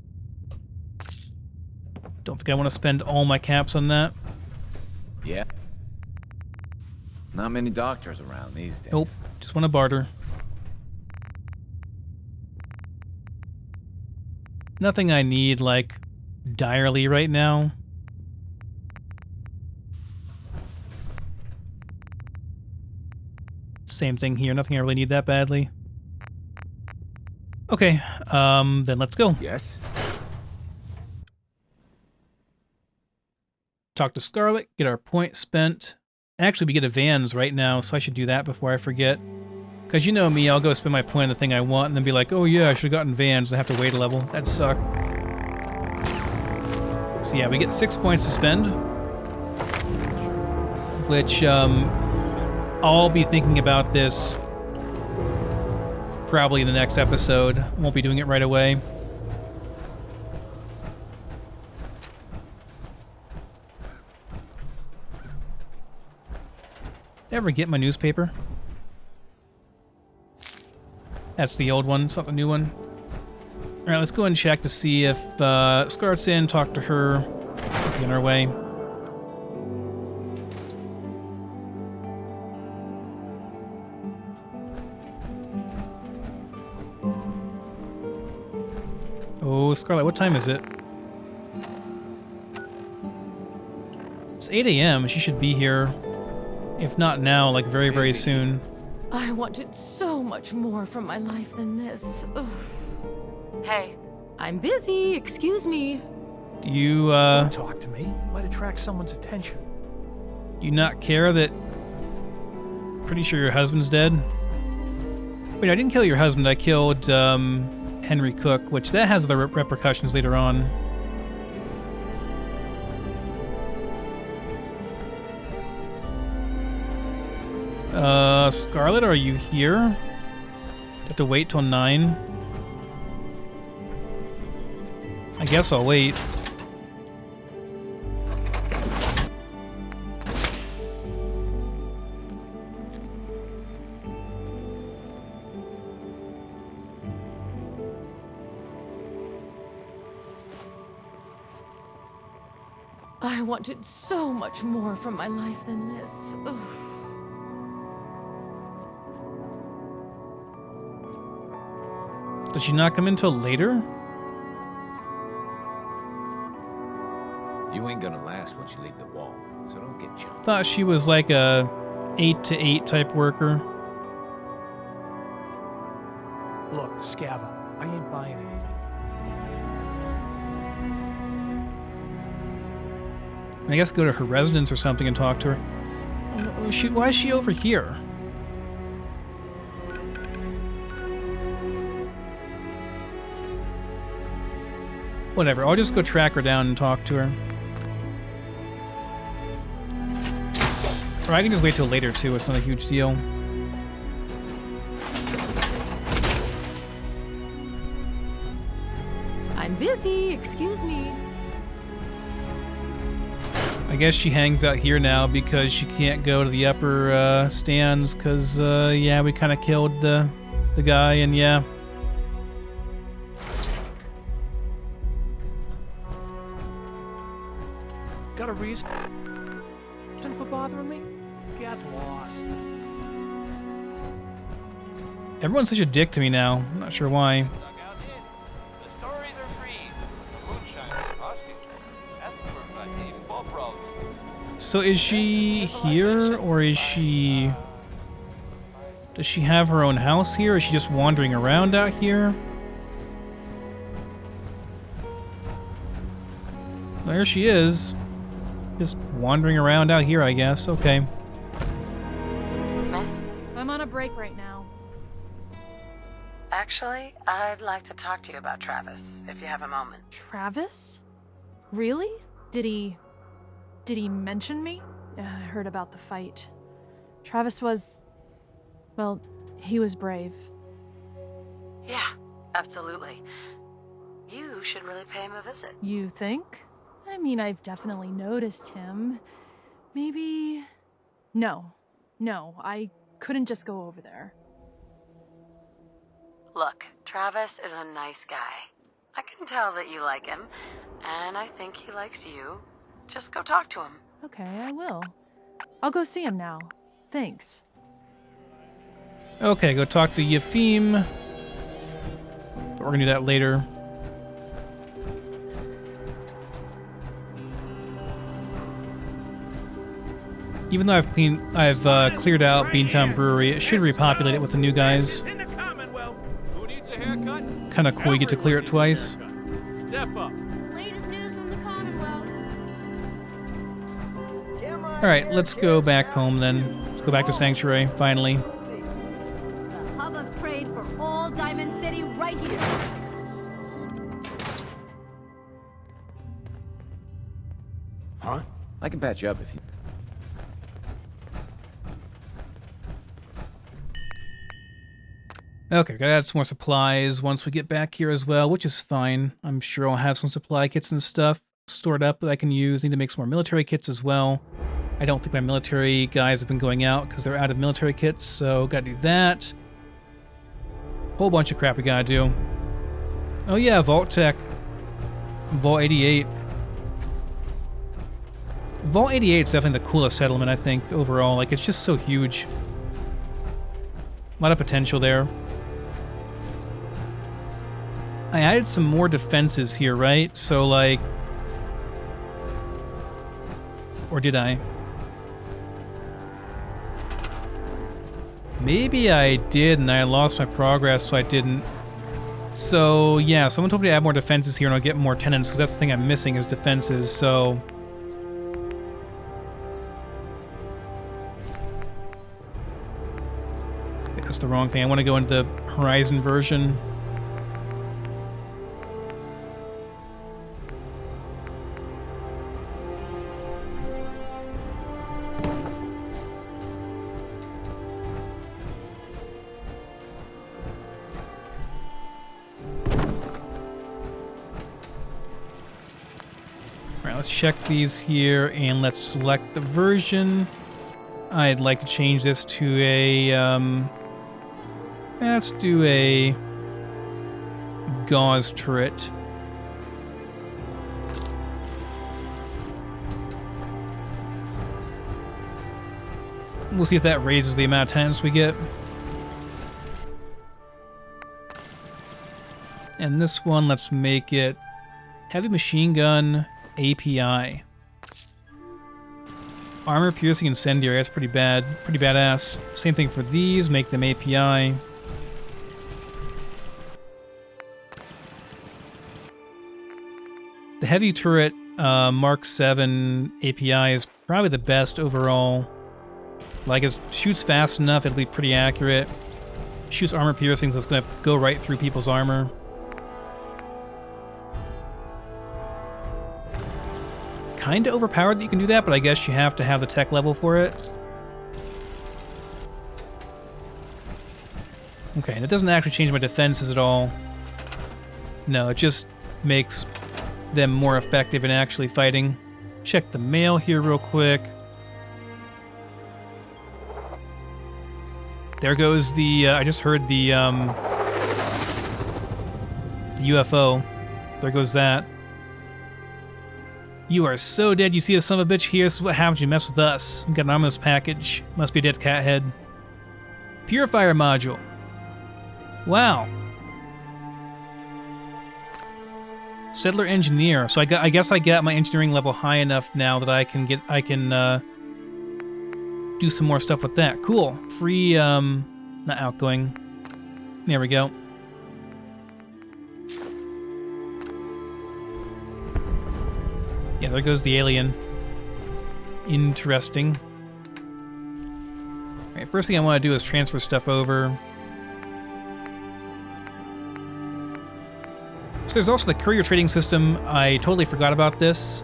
Don't think I want to spend all my caps on that. Yeah. Not many doctors around these days. Nope, just want to barter. Nothing I need, like, direly right now. Same thing here, nothing I really need that badly. Okay, then let's go. Yes? Talk to Scarlet, get our point spent. Actually, we get a Vans right now, so I should do that before I forget. Because you know me, I'll go spend my point on the thing I want and then be like, oh yeah, I should have gotten Vans and I have to wait a level. That'd suck. So yeah, we get 6 points to spend. Which, I'll be thinking about this probably in the next episode. Won't be doing it right away. Ever get my newspaper? That's the old one, it's not the new one. Alright, let's go and check to see if Scarlet's in, talk to her, be on our way. Oh, Scarlet, what time is it? It's 8 a.m. She should be here. If not now, like very, very soon. I wanted so much more from my life than this. Ugh. Hey, I'm busy. Excuse me. Do you, Don't talk to me. Might attract someone's attention. do you not care that... Pretty sure your husband's dead? Wait, I didn't kill your husband. I killed, Henry Cook, which that has other repercussions later on. Scarlet, are you here? Have to wait till 9? I guess I'll wait. I wanted so much more from my life than this. Ugh. Did she not come in till later? You ain't gonna last once you leave the wall, so don't get jumped. Thought she was like a 8 to 8 type worker. Look, Scava, I ain't buying anything. I guess go to her residence or something and talk to her. Why is she over here? Whatever, I'll just go track her down and talk to her. Or I can just wait till later too, it's not a huge deal. I'm busy, excuse me. I guess she hangs out here now because she can't go to the upper stands because, yeah, we kind of killed the guy, and yeah. Got a reason for bothering me? Get lost. Everyone's such a dick to me now. I'm not sure why. So is she here, or is she... Does she have her own house here, or is she just wandering around out here? There she is. Just wandering around out here, I guess. Okay. Miss? I'm on a break right now. Actually, I'd like to talk to you about Travis, if you have a moment. Travis? Really? Did he mention me? I heard about the fight. Travis was... well, he was brave. Yeah, absolutely. You should really pay him a visit. You think? I mean, I've definitely noticed him. Maybe... No, I couldn't just go over there. Look, Travis is a nice guy. I can tell that you like him, and I think he likes you. Just go talk to him. Okay, I will. I'll go see him now. Thanks. Okay, go talk to Yefim. We're gonna do that later. Even though I've cleared out Beantown Brewery, it should repopulate it with the new guys. Kind of cool you get to clear it twice. Step up. Latest news from the Commonwealth. Alright, let's go back home then. Let's go back to Sanctuary, finally. The hub of trade for all Diamond City right here. Huh? I can patch you up if you... Okay, gotta add some more supplies once we get back here as well, which is fine. I'm sure I'll have some supply kits and stuff stored up that I can use. Need to make some more military kits as well. I don't think my military guys have been going out because they're out of military kits, so gotta do that. Whole bunch of crap we gotta do. Oh yeah, Vault Tech. Vault 88. Vault 88 is definitely the coolest settlement, I think, overall. Like, it's just so huge. A lot of potential there. I added some more defenses here, right? So, like... Or did I? Maybe I did, and I lost my progress, so I didn't. So, yeah, someone told me to add more defenses here, and I'll get more tenants, because that's the thing I'm missing is defenses, so... That's the wrong thing. I want to go into the Horizon version. Alright, let's check these here, and let's select the version. I'd like to change this to a, let's do a gauze turret. We'll see if that raises the amount of tenants we get. And this one, let's make it heavy machine gun API. Armor piercing incendiary, that's pretty bad. Pretty badass. Same thing for these, make them API. The heavy turret Mark 7 API is probably the best overall. Like, it shoots fast enough, it'll be pretty accurate. Shoots armor piercing, so it's gonna go right through people's armor. Kinda overpowered that you can do that, but I guess you have to have the tech level for it. Okay, and it doesn't actually change my defenses at all. No, it just makes them more effective in actually fighting. Check the mail here real quick. There goes the, I just heard the UFO. There goes that. You are so dead, you see a son of a bitch here. This is what happens when you mess with us. You got an ominous package. Must be a dead cat head. Purifier module. Wow. Settler engineer. So I guess I got my engineering level high enough now that I can do some more stuff with that. Cool. Free not outgoing. There we go. Yeah, there goes the alien. Interesting. Alright, first thing I want to do is transfer stuff over. So there's also the courier trading system. I totally forgot about this.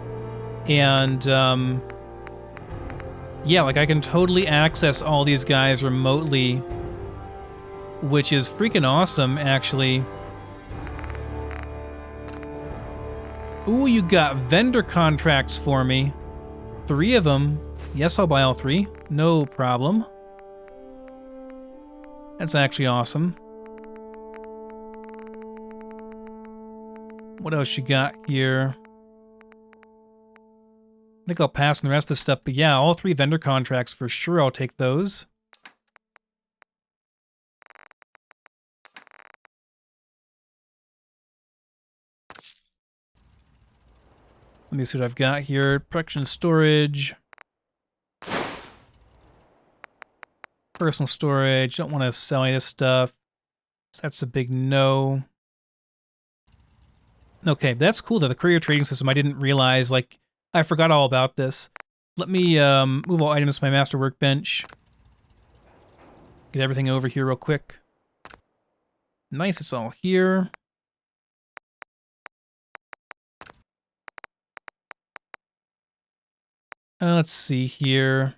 And, yeah, like I can totally access all these guys remotely, which is freaking awesome, actually. Ooh, you got vendor contracts for me. 3 of them. Yes, I'll buy all 3. No problem. That's actually awesome. What else you got here? I think I'll pass on the rest of the stuff, but yeah, all 3 vendor contracts for sure. I'll take those. Let me see what I've got here. Production storage. Personal storage. Don't want to sell any of this stuff. So that's a big no. Okay, that's cool though. The courier trading system, I didn't realize, like, I forgot all about this. Let me move all items to my master workbench. Get everything over here real quick. Nice, it's all here. Let's see here.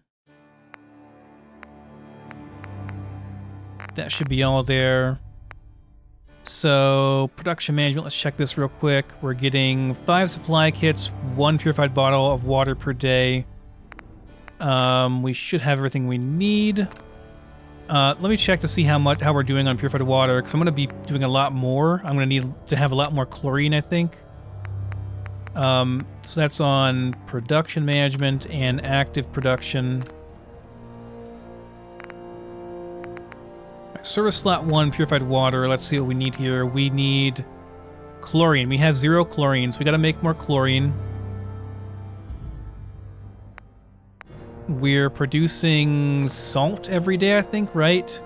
That should be all there. So, production management, let's check this real quick. We're getting 5 supply kits, 1 purified bottle of water per day. We should have everything we need. Let me check to see how we're doing on purified water, because I'm going to be doing a lot more. I'm going to need to have a lot more chlorine, I think. So that's on production management and active production. Service slot 1, purified water. Let's see what we need here. We need chlorine. We have 0 chlorine, so we got to make more chlorine. We're producing salt every day, I think, right?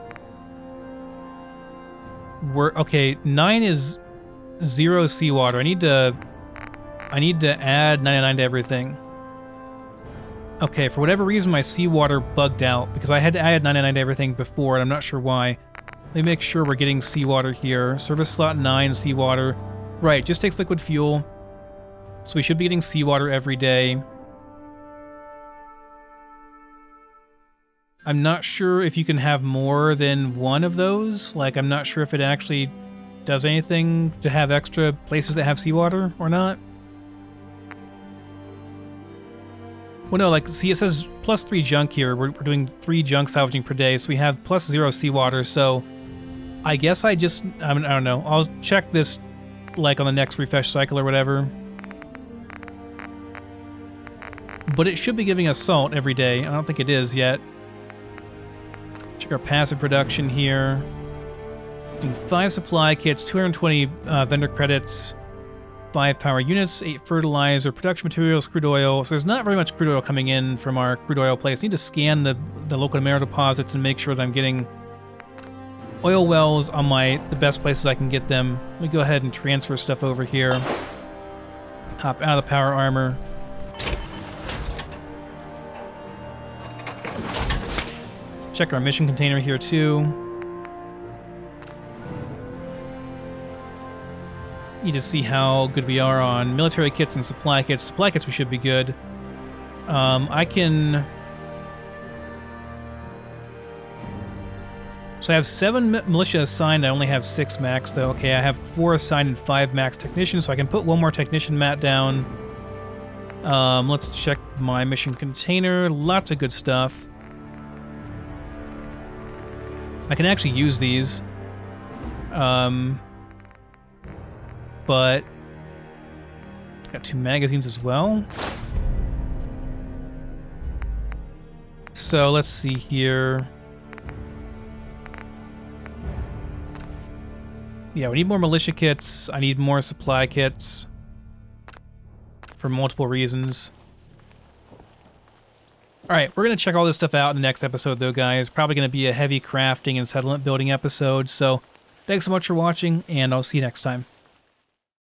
Okay, 9 is 0 seawater. I need to add 99 to everything. Okay, for whatever reason, my seawater bugged out because I had to add 99 to everything before, and I'm not sure why. Let me make sure we're getting seawater here. Service slot 9, seawater. Right, just takes liquid fuel. So we should be getting seawater every day. I'm not sure if you can have more than 1 of those. Like, I'm not sure if it actually does anything to have extra places that have seawater or not. Well, no, like, see, it says +3 junk here. We're doing 3 junk salvaging per day, so we have +0 seawater, so I guess I don't know. I'll check this, like, on the next refresh cycle or whatever. But it should be giving us salt every day. I don't think it is yet. Check our passive production here. Doing 5 supply kits, 220 vendor credits, 5 power units, 8 fertilizer, production materials, crude oil. So there's not very much crude oil coming in from our crude oil place. I need to scan the local mineral deposits and make sure that I'm getting oil wells on the best places I can get them. Let me go ahead and transfer stuff over here. Hop out of the power armor. Check our mission container here too. Need to see how good we are on military kits and supply kits. Supply kits we should be good. I can... So I have 7 militia assigned. I only have 6 max though. Okay, I have 4 assigned and 5 max technicians, so I can put 1 more technician mat down. Let's check my mission container. Lots of good stuff. I can actually use these. But got 2 magazines as well. So let's see here. Yeah, we need more militia kits. I need more supply kits for multiple reasons. Alright, we're going to check all this stuff out in the next episode though, guys. Probably going to be a heavy crafting and settlement building episode. So thanks so much for watching, and I'll see you next time.